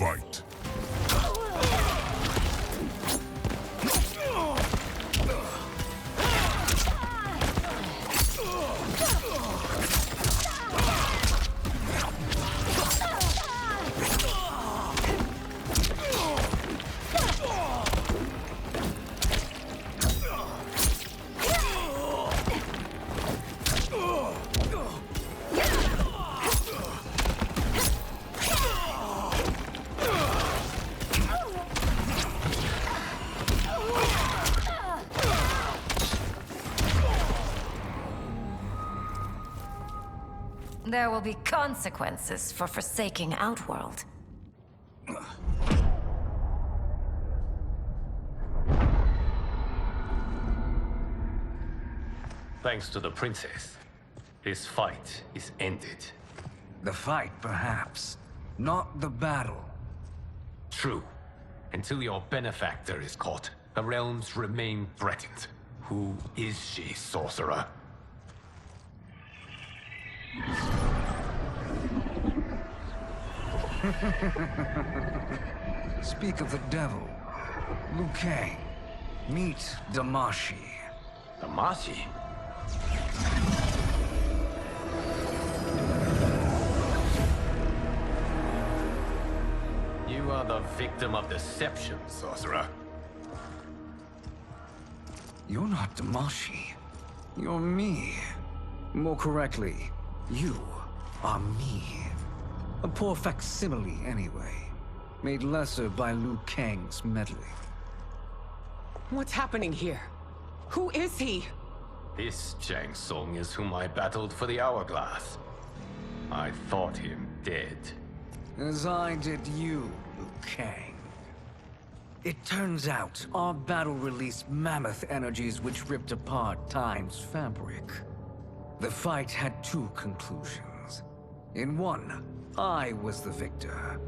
Fight. There will be consequences for forsaking Outworld. Thanks to the princess, this fight is ended. The fight, perhaps. Not the battle. True. Until your benefactor is caught, the realms remain threatened. Who is she, sorcerer? Speak of the devil. Liu Kang. Meet Damashi. Damashi? You are the victim of deception, sorcerer. You're not Damashi. You're me. More correctly, you are me. A poor facsimile, anyway. Made lesser by Liu Kang's meddling. What's happening here? Who is he? This Shang Tsung is whom I battled for the Hourglass. I thought him dead. As I did you, Liu Kang. It turns out our battle released mammoth energies which ripped apart time's fabric. The fight had two conclusions. In one, I was the victor.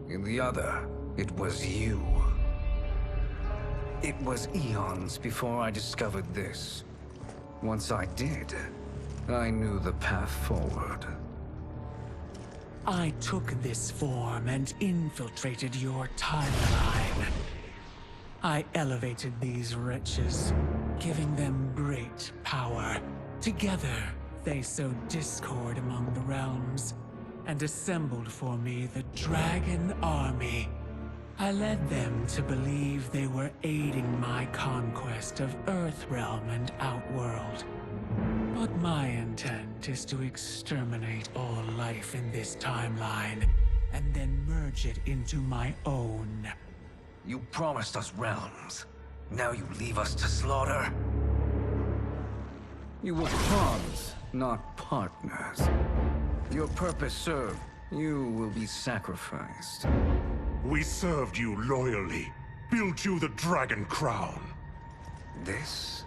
In the other, it was you. It was eons before I discovered this. Once I did, I knew the path forward. I took this form and infiltrated your timeline. I elevated these wretches, giving them great power. Together, they sowed discord among the realms, and assembled for me the Dragon Army. I led them to believe they were aiding my conquest of Earthrealm and Outworld. But my intent is to exterminate all life in this timeline, and then merge it into my own. You promised us realms. Now you leave us to slaughter? You were pawns, not partners. Your purpose served. You will be sacrificed. We served you loyally. Built you the Dragon Crown. This?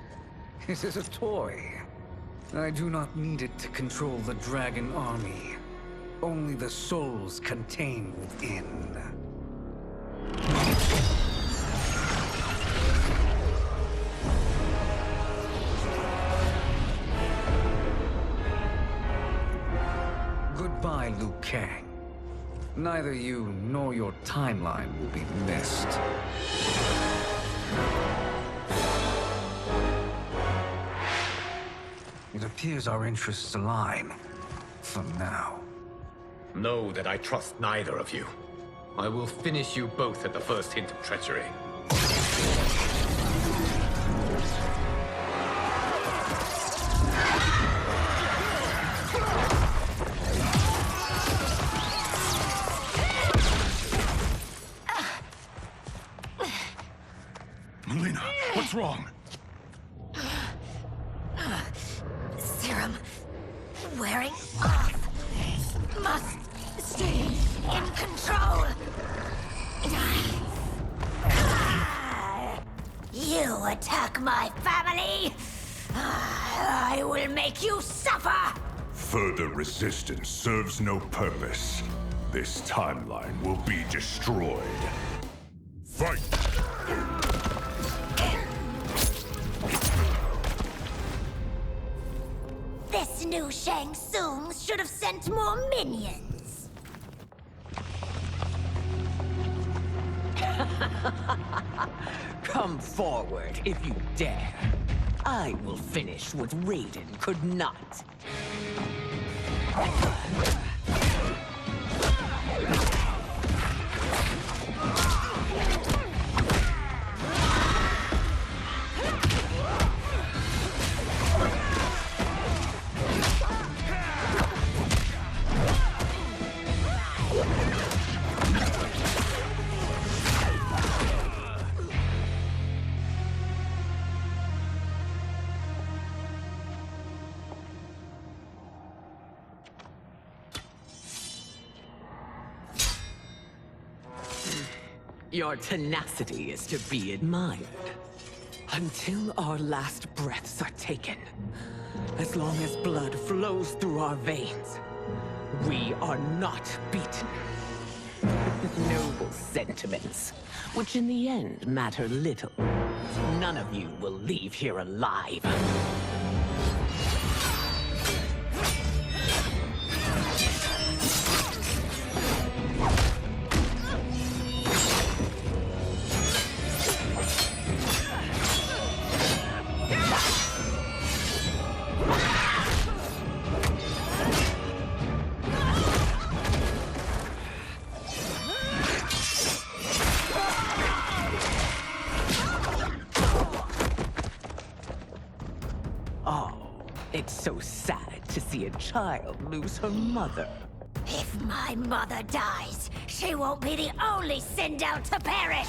It is a toy. I do not need it to control the Dragon Army. Only the souls contained within. Goodbye, Liu Kang. Neither you nor your timeline will be missed. It appears our interests align. For now. Know that I trust neither of you. I will finish you both at the first hint of treachery. Melina, what's wrong? Serum wearing off. Must stay in control. You attack my family. I will make you suffer. Further resistance serves no purpose. This timeline will be destroyed. Fight! This new Shang Tsung should have sent more minions. Come forward if you dare. I will finish what Raiden could not. Your tenacity is to be admired. Until our last breaths are taken. As long as blood flows through our veins, we are not beaten. Noble sentiments, which in the end matter little. None of you will leave here alive. It's so sad to see a child lose her mother. If my mother dies, she won't be the only send out to perish!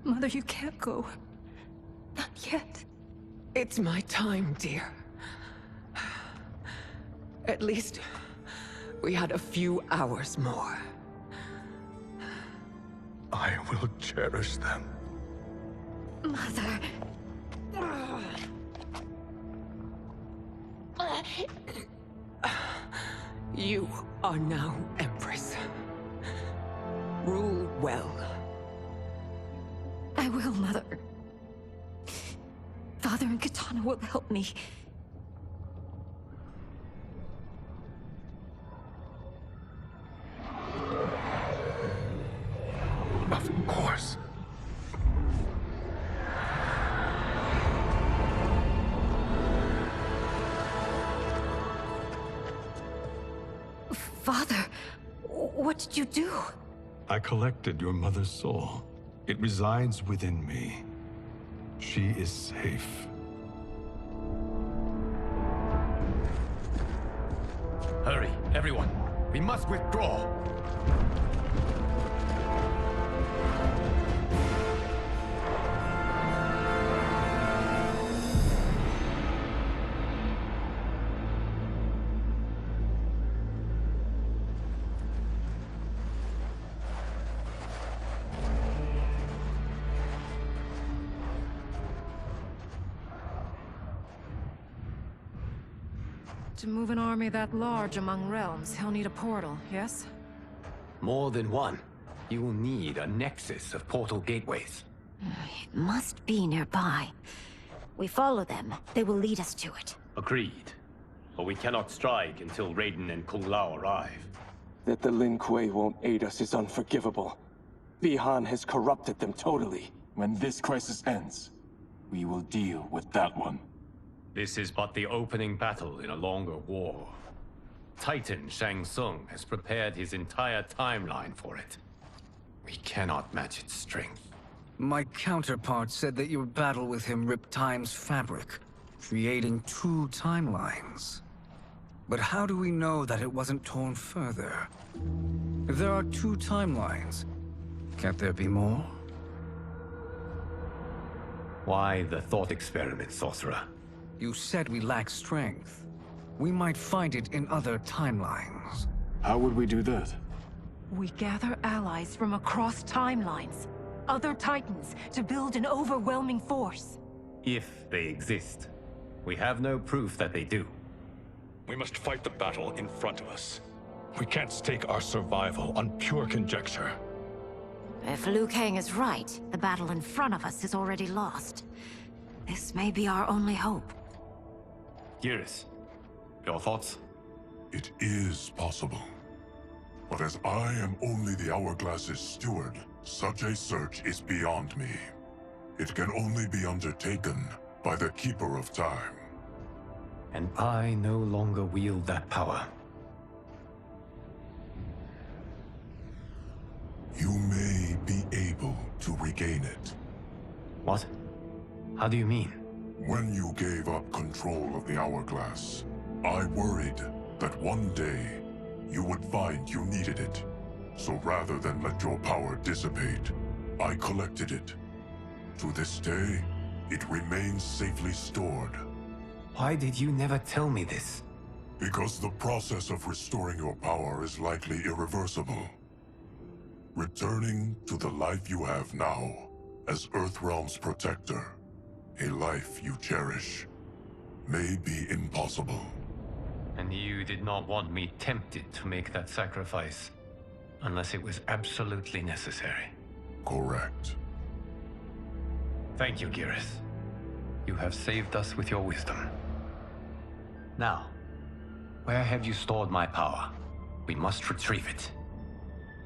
Mother, you can't go. Not yet. It's my time, dear. At least, we had a few hours more. I will cherish them. Mother... You are now Empress. Rule well. I will, Mother. Father and Katana will help me. Of course. Father, what did you do? I collected your mother's soul. It resides within me. She is safe. Hurry, everyone. We must withdraw. To move an army that large among realms, he'll need a portal, yes? More than one. You will need a nexus of portal gateways. It must be nearby. We follow them. They will lead us to it. Agreed. But we cannot strike until Raiden and Kung Lao arrive. That the Lin Kuei won't aid us is unforgivable. Bi-Han has corrupted them totally. When this crisis ends, we will deal with that one. This is but the opening battle in a longer war. Titan Shang Tsung has prepared his entire timeline for it. We cannot match its strength. My counterpart said that your battle with him ripped time's fabric, creating two timelines. But how do we know that it wasn't torn further? If there are two timelines, can't there be more? Why the thought experiment, sorcerer? You said we lack strength. We might find it in other timelines. How would we do that? We gather allies from across timelines. other Titans to build an overwhelming force. If they exist. We have no proof that they do. We must fight the battle in front of us. We can't stake our survival on pure conjecture. If Liu Kang is right, the battle in front of us is already lost. This may be our only hope. Geras, your thoughts? It is possible. But as I am only the Hourglass's steward, such a search is beyond me. It can only be undertaken by the Keeper of Time. And I no longer wield that power. You may be able to regain it. What? How do you mean? When you gave up control of the Hourglass, I worried that one day you would find you needed it. So rather than let your power dissipate, I collected it. To this day, it remains safely stored. Why did you never tell me this? Because the process of restoring your power is likely irreversible. Returning to the life you have now, as Earthrealm's protector, a life you cherish, may be impossible. And you did not want me tempted to make that sacrifice, unless it was absolutely necessary. Correct. Thank you, Geras. You have saved us with your wisdom. Now, where have you stored my power? We must retrieve it.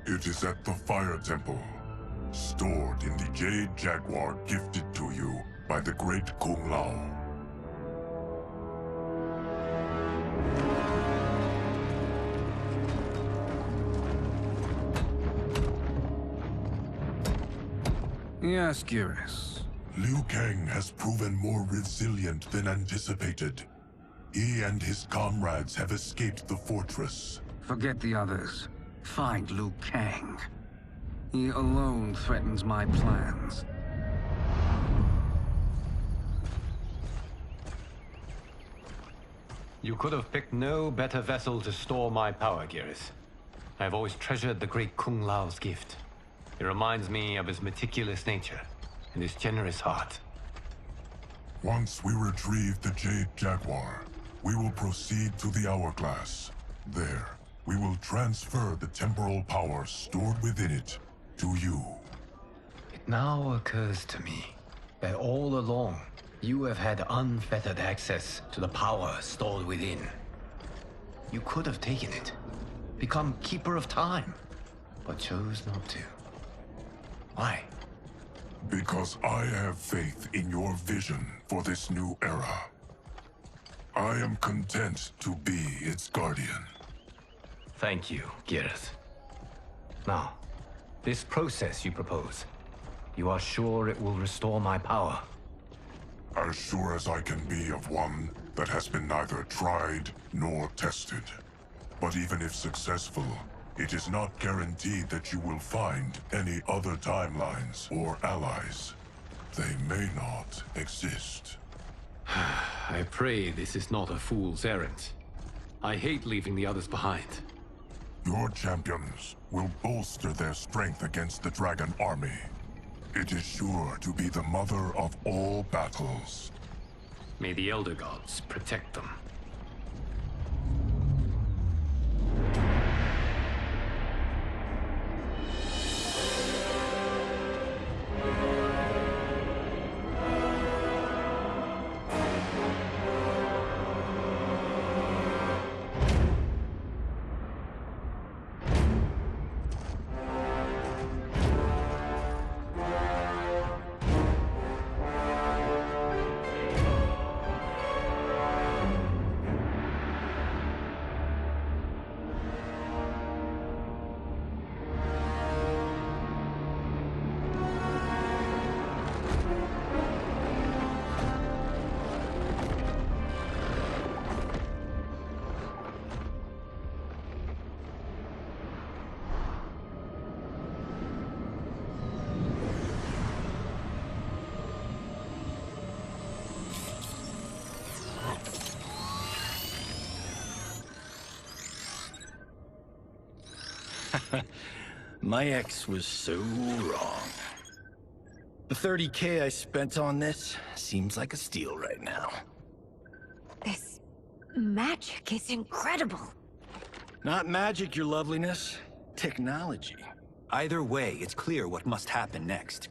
It is at the Fire Temple, stored in the Jade Jaguar gifted to you by the great Kung Lao. Yes, Geras. Liu Kang has proven more resilient than anticipated. He and his comrades have escaped the fortress. Forget the others. Find Liu Kang. He alone threatens my plans. You could have picked no better vessel to store my power, Geras. I have always treasured the great Kung Lao's gift. It reminds me of his meticulous nature and his generous heart. Once we retrieve the Jade Jaguar, we will proceed to the Hourglass. There, we will transfer the temporal power stored within it to you. It now occurs to me that all along, you have had unfettered access to the power stored within. You could have taken it, become Keeper of Time, but chose not to. Why? Because I have faith in your vision for this new era. I am content to be its guardian. Thank you, Geras. Now, this process you propose, you are sure it will restore my power? As sure as I can be of one that has been neither tried nor tested. But even if successful, it is not guaranteed that you will find any other timelines or allies. They may not exist. I pray this is not a fool's errand. I hate leaving the others behind. Your champions will bolster their strength against the Dragon Army. It is sure to be the mother of all battles. May the Elder Gods protect them. My ex was so wrong. The 30K I spent on this seems like a steal right now. This magic is incredible. Not magic, your loveliness. Technology. Either way, it's clear what must happen next.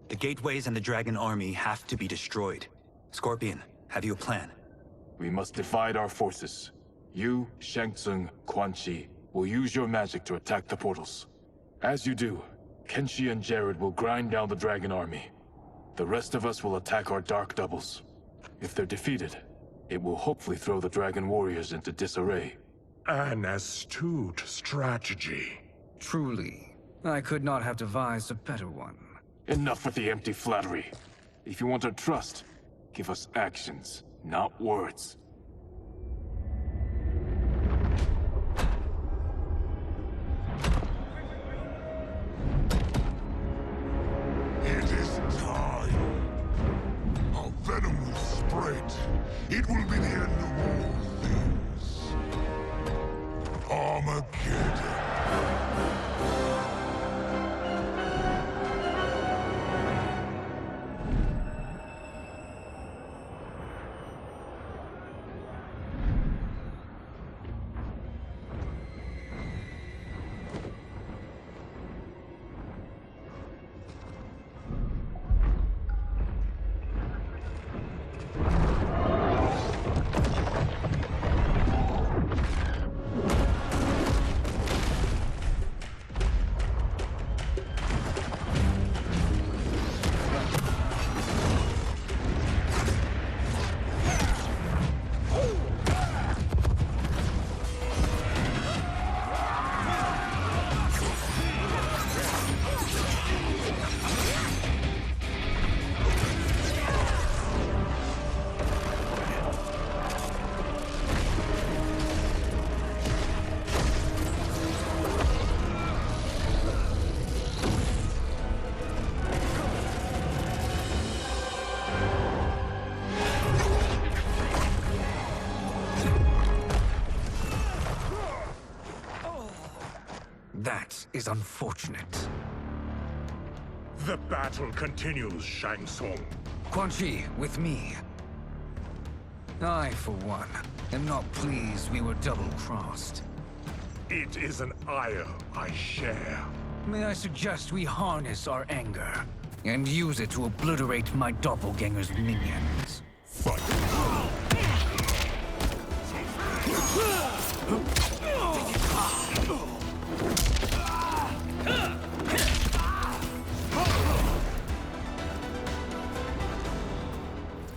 The gateways and the Dragon Army have to be destroyed. Scorpion, have you a plan? We must divide our forces. You, Shang Tsung, Quan Chi will use your magic to attack the portals. As you do, Kenshi and Jared will grind down the Dragon Army. The rest of us will attack our Dark Doubles. If they're defeated, it will hopefully throw the Dragon Warriors into disarray. An astute strategy. Truly, I could not have devised a better one. Enough with the empty flattery. If you want our trust, give us actions, not words. It is time. Our venom will spread. It will be the end of all things. Armageddon. That is unfortunate. The battle continues, Shang Tsung. Quan Chi, with me. I, for one, am not pleased we were double-crossed. It is an ire I share. May I suggest we harness our anger and use it to obliterate my doppelganger's minions? Fight!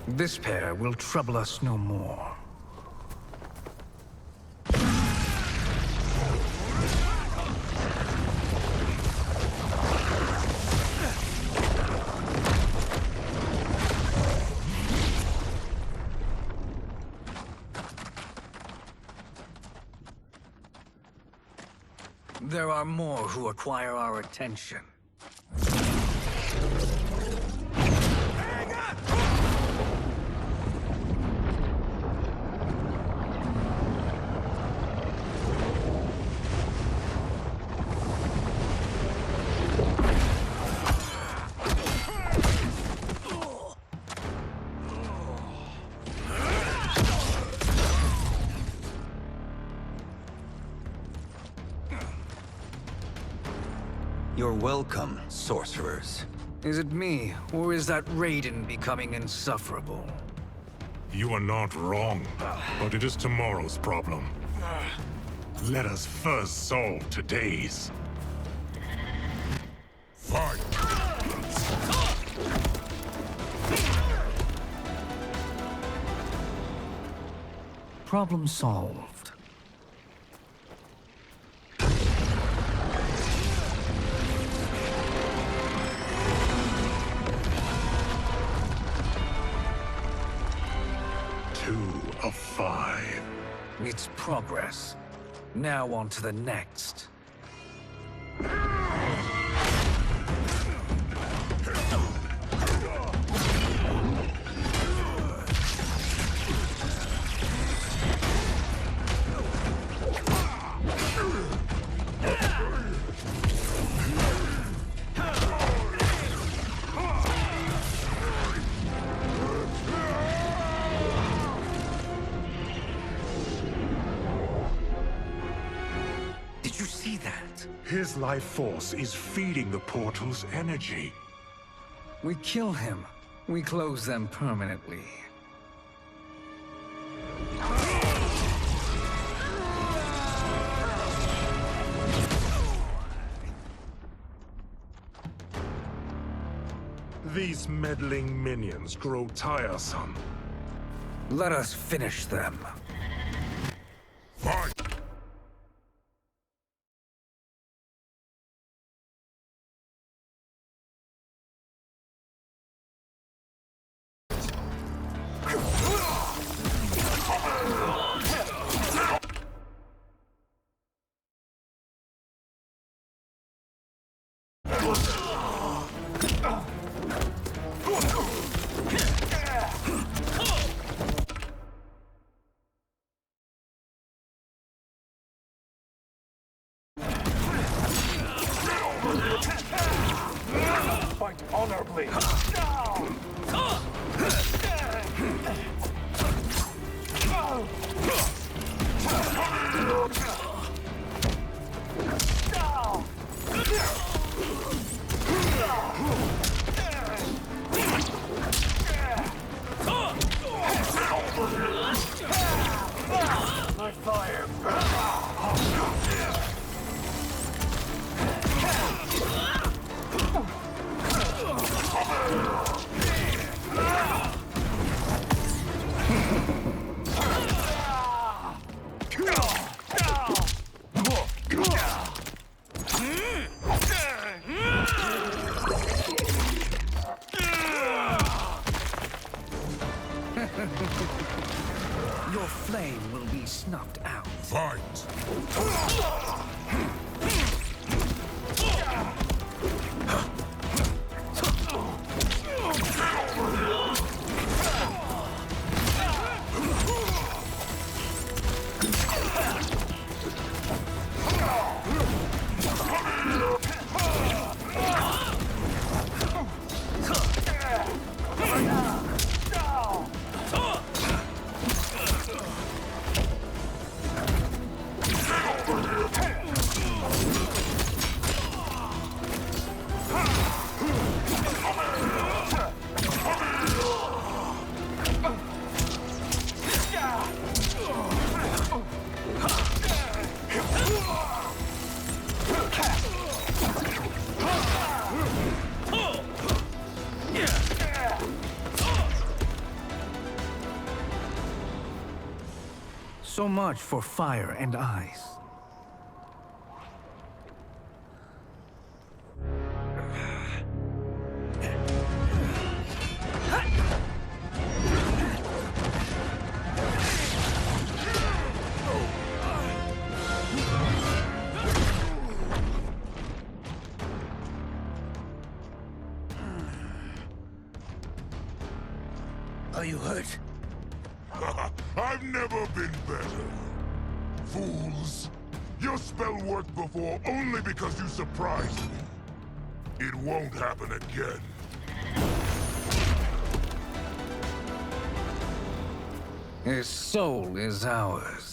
This pair will trouble us no more. There are more who require our attention. You're welcome, sorcerers. Is it me, or is that Raiden becoming insufferable? You are not wrong, but it is tomorrow's problem. Let us first solve today's. Fight! Problem solved. Of 5. It's progress. Now on to the next. His life force is feeding the portal's energy. We kill him. We close them permanently. These meddling minions grow tiresome. Let us finish them. Fight! Fight honorably. My fire. Your flame will be snuffed out. Fight! So much for fire and ice. Are you hurt? I've never been better. Fools! Your spell worked before only because you surprised me. It won't happen again. His soul is ours.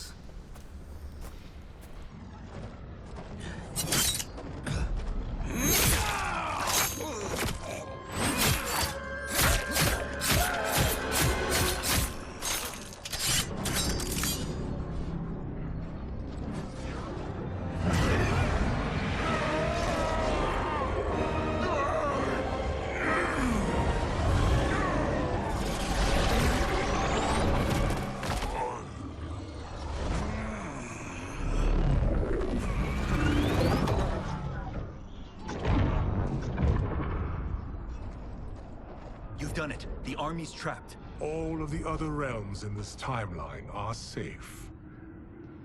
You've done it. The army's trapped. All of the other realms in this timeline are safe.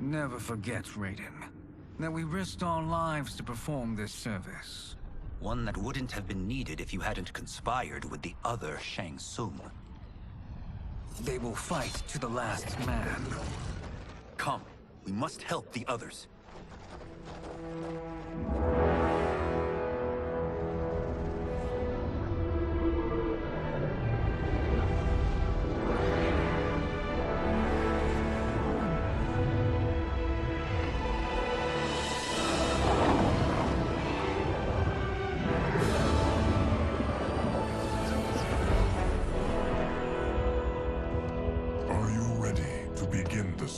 Never forget, Raiden, that we risked our lives to perform this service. One that wouldn't have been needed if you hadn't conspired with the other Shang Tsung. They will fight to the last man. Come, we must help the others.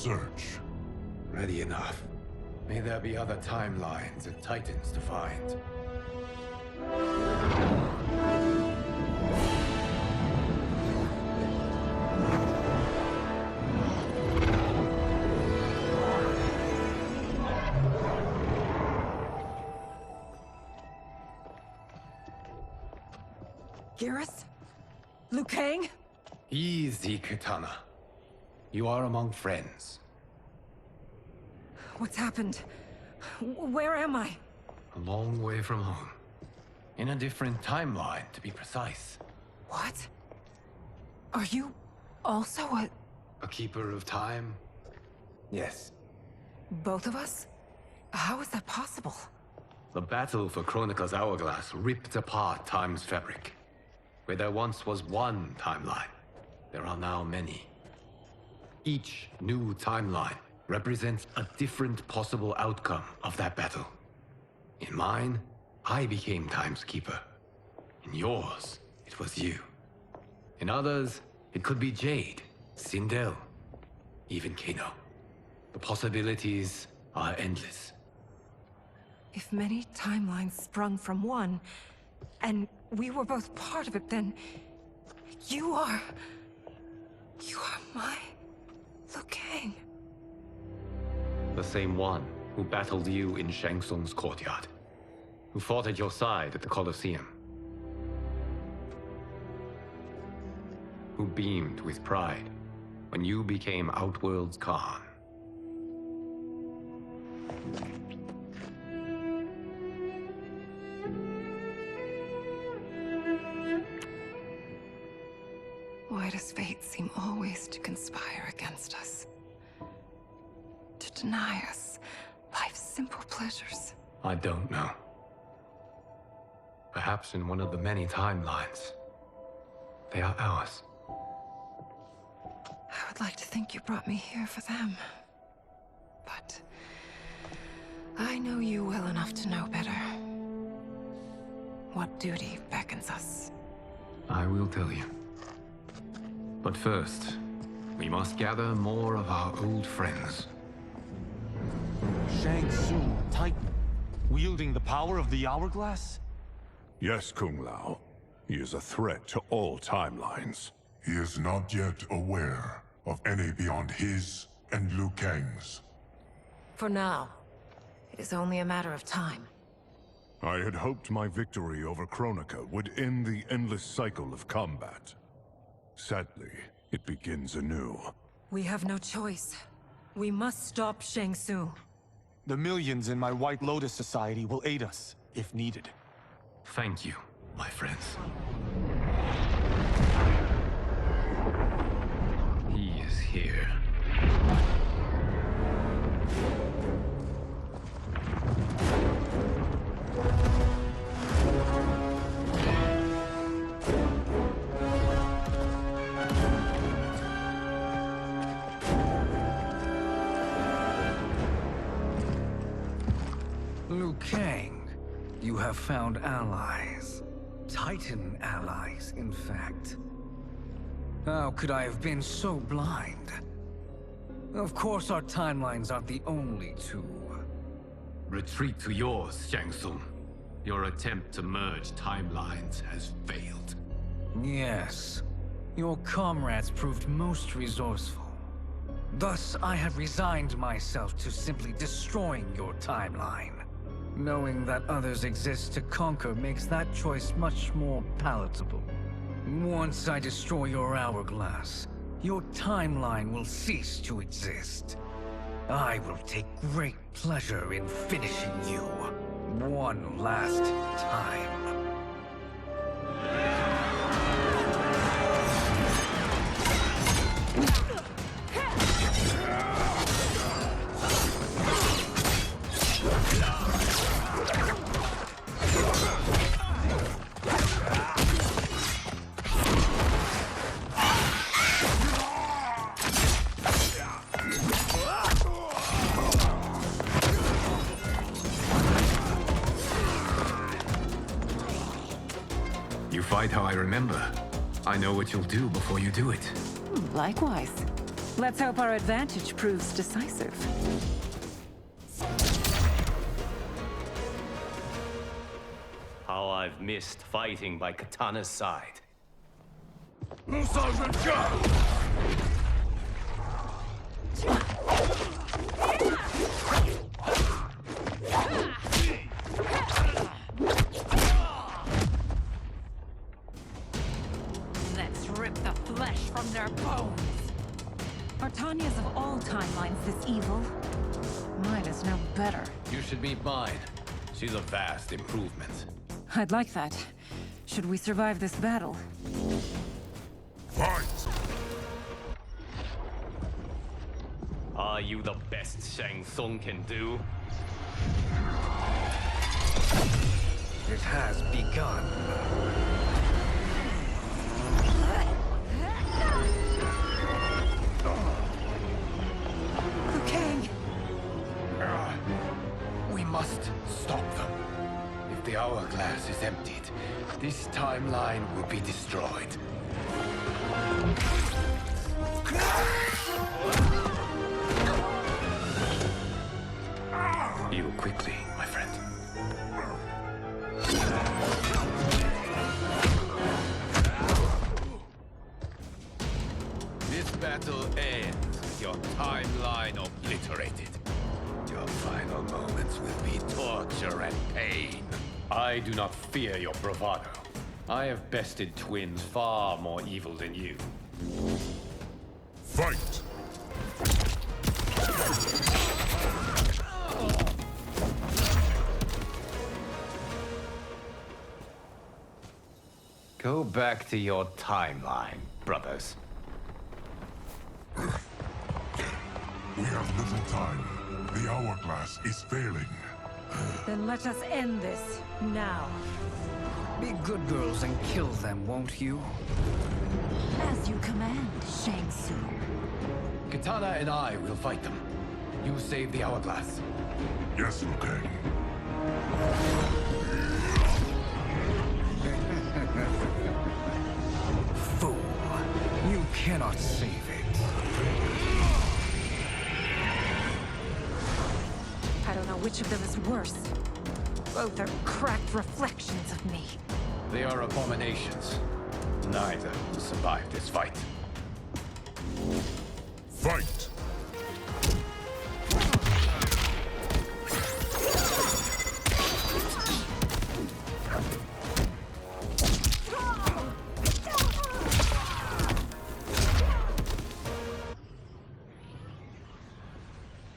search. Ready enough. May there be other timelines and titans to find. Garrus? Liu Kang? Easy, Katana. You are among friends. What's happened? Where am I? A long way from home. In a different timeline, to be precise. What? Are you also A keeper of time? Yes. both of us? How is that possible? The battle for Chronica's hourglass ripped apart time's fabric. Where there once was one timeline, there are now many. Each new timeline represents a different possible outcome of that battle. In mine, I became Time's Keeper. In yours, it was you. In others, it could be Jade, Sindel, even Kano. The possibilities are endless. If many timelines sprung from one, and we were both part of it, then you are my Liu Kang. The same one who battled you in Shang Tsung's courtyard. Who fought at your side at the Colosseum. Who beamed with pride when you became Outworld's Khan. Why does fate seem always to conspire against us? To deny us life's simple pleasures? I don't know. Perhaps in one of the many timelines, they are ours. I would like to think you brought me here for them. But I know you well enough to know better. What duty beckons us? I will tell you. But first, we must gather more of our old friends. Shang Tsung, Titan, wielding the power of the hourglass? Yes, Kung Lao. He is a threat to all timelines. He is not yet aware of any beyond his and Liu Kang's. For now, it is only a matter of time. I had hoped my victory over Chronica would end the endless cycle of combat. Sadly, it begins anew. We have no choice. We must stop Shang Tsung. The millions in my White Lotus Society will aid us, if needed. Thank you, my friends. He is here. Liu Kang, you have found allies. Titan allies, in fact. How could I have been so blind? Of course our timelines aren't the only two. Retreat to yours, Shang Tsung. Your attempt to merge timelines has failed. Yes. Your comrades proved most resourceful. Thus, I have resigned myself to simply destroying your timeline. Knowing that others exist to conquer makes that choice much more palatable. Once I destroy your hourglass, your timeline will cease to exist. I will take great pleasure in finishing you one last time. You fight how I remember. I know what you'll do before you do it. Likewise. Let's hope our advantage proves decisive. How I've missed fighting by Katana's side. Let's rip the flesh from their bones. Are Tanya's of all timelines this evil? Mine is no better. You should meet mine. She's a vast improvement. I'd like that. Should we survive this battle? Fight! Are you the best Shang Tsung can do? It has begun. Liu Kang! We must stop them. If the hourglass is emptied, this timeline will be destroyed. Heal quickly, my friend. This battle ends with your timeline obliterated. Your final moments will be torture and pain. I do not fear your bravado. I have bested twins far more evil than you. Fight! Go back to your timeline, brothers. We have little time. The hourglass is failing. Then let us end this, now. Be good girls and kill them, won't you? As you command, Shang Tsung. Katana and I will fight them. You save the hourglass. Yes, Liu Kang. Fool. You cannot save it. I don't know which of them is worse. Both are cracked reflections of me. They are abominations. Neither will survive this fight. Fight!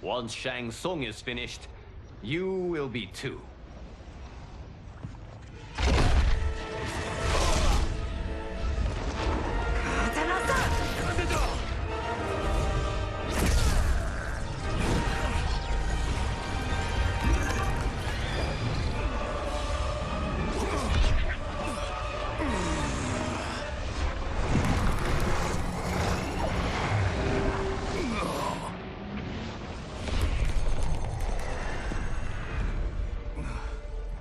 Once Shang Tsung is finished, you will be too.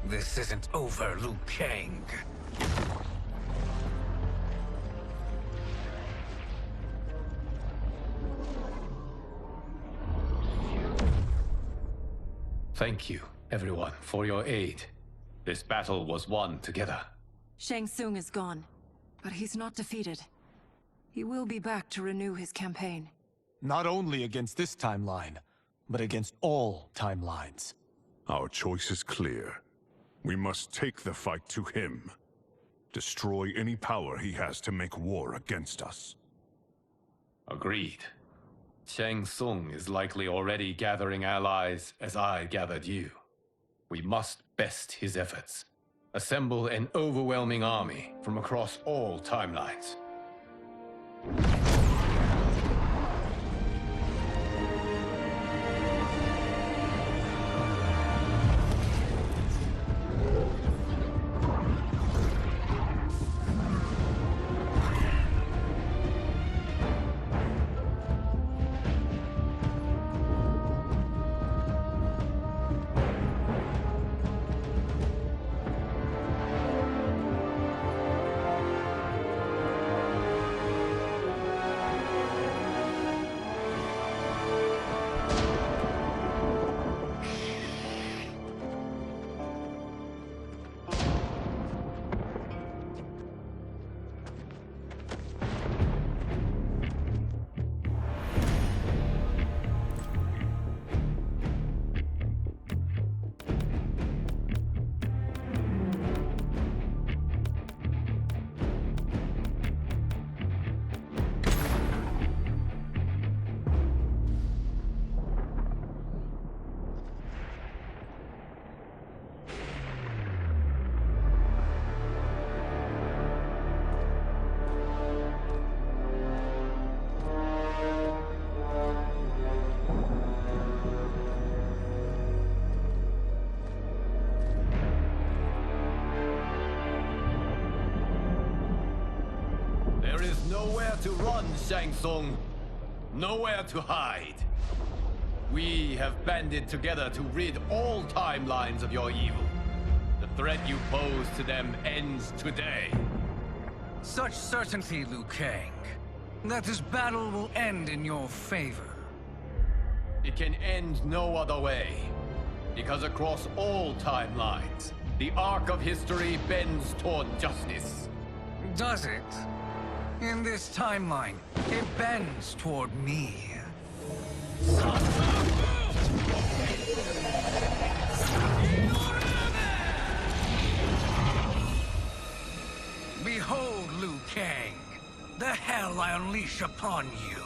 This isn't over, Liu Kang. Thank you, everyone, for your aid. This battle was won together. Shang Tsung is gone, but he's not defeated. He will be back to renew his campaign. Not only against this timeline, but against all timelines. Our choice is clear. We must take the fight to him. Destroy any power he has to make war against us. Agreed. Shang Tsung is likely already gathering allies as I gathered you. We must best his efforts. Assemble an overwhelming army from across all timelines. There is nowhere to run, Shang Tsung. Nowhere to hide. We have banded together to rid all timelines of your evil. The threat you pose to them ends today. Such certainty, Liu Kang, that this battle will end in your favor. It can end no other way. Because across all timelines, the arc of history bends toward justice. Does it? In this timeline, it bends toward me. Behold, Liu Kang, the hell I unleash upon you.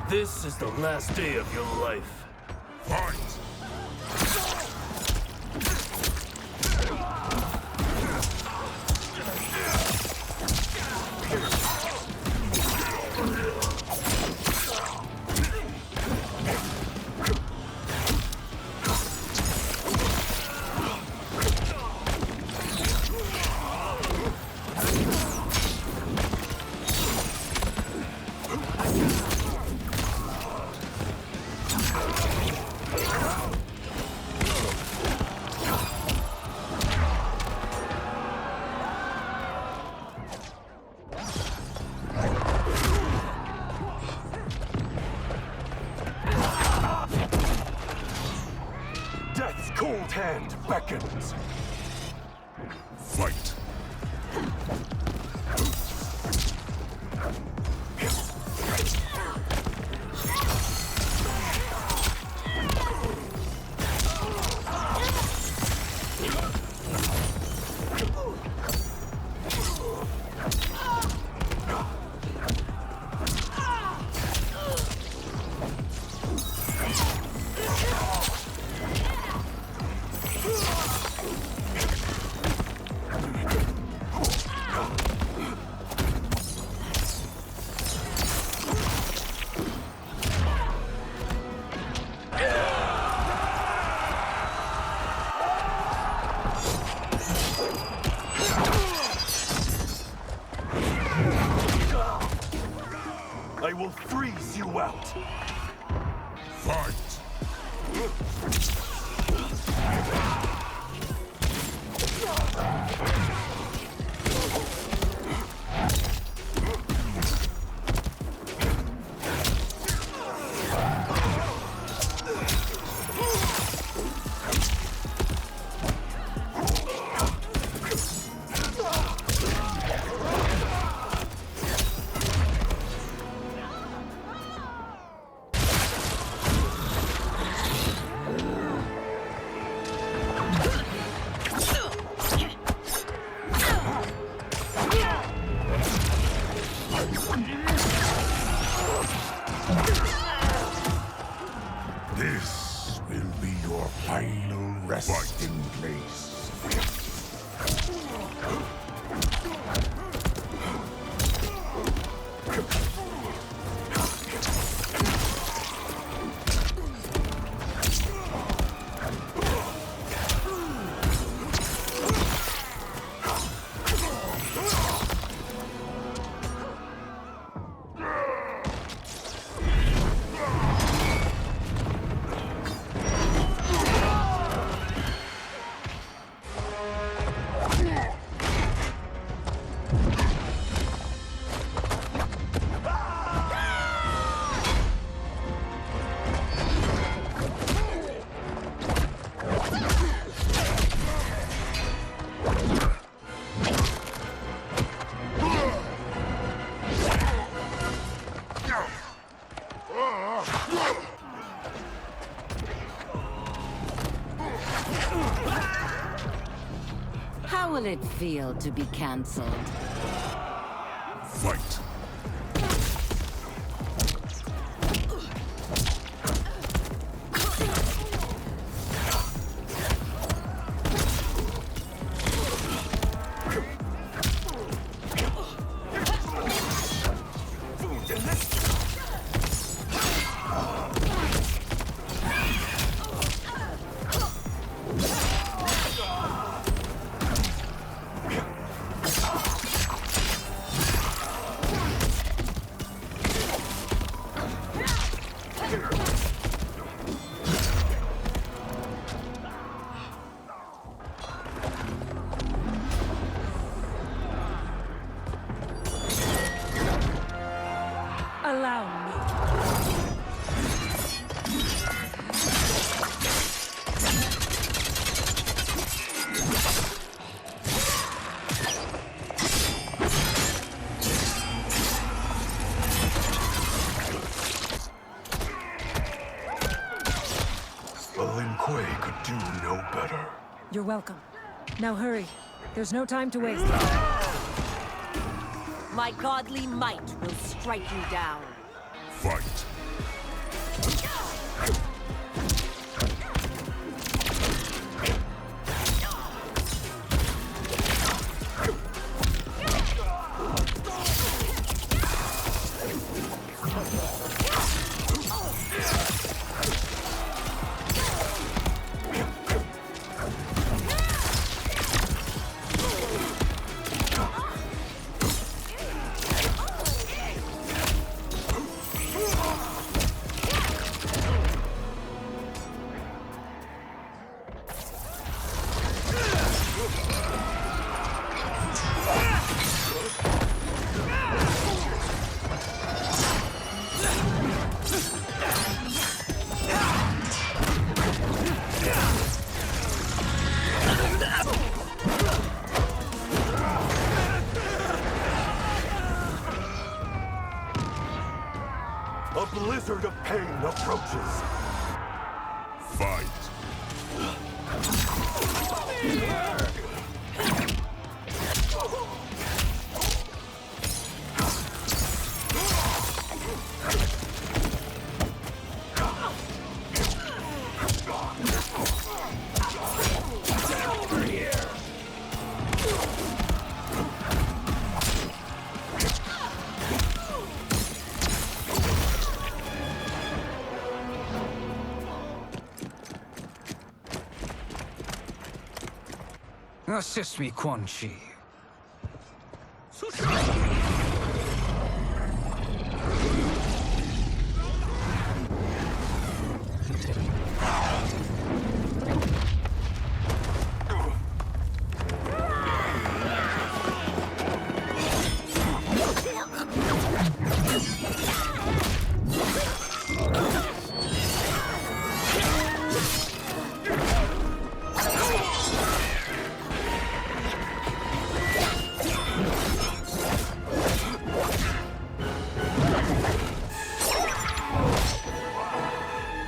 This is the last day of your life. Fight! Death's cold hand beckons. Fight! I will freeze you out. Fight! This will be your final resting place. How will it feel to be cancelled? Fight. Allow me. Lin Kuei could do no better. You're welcome. Now hurry. There's no time to waste. My godly might will strike you down. Fight. A blizzard of pain approaches. Fight. Assist me, Quan Chi.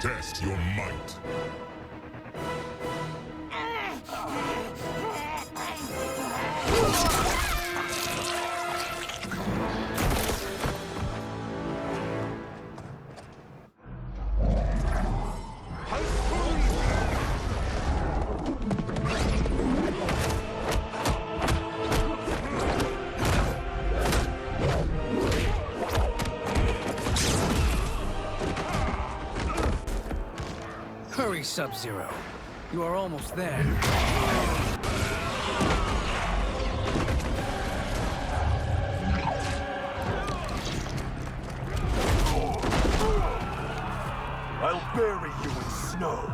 Test your might. Hurry, Sub-Zero. You are almost there. I'll bury you in snow.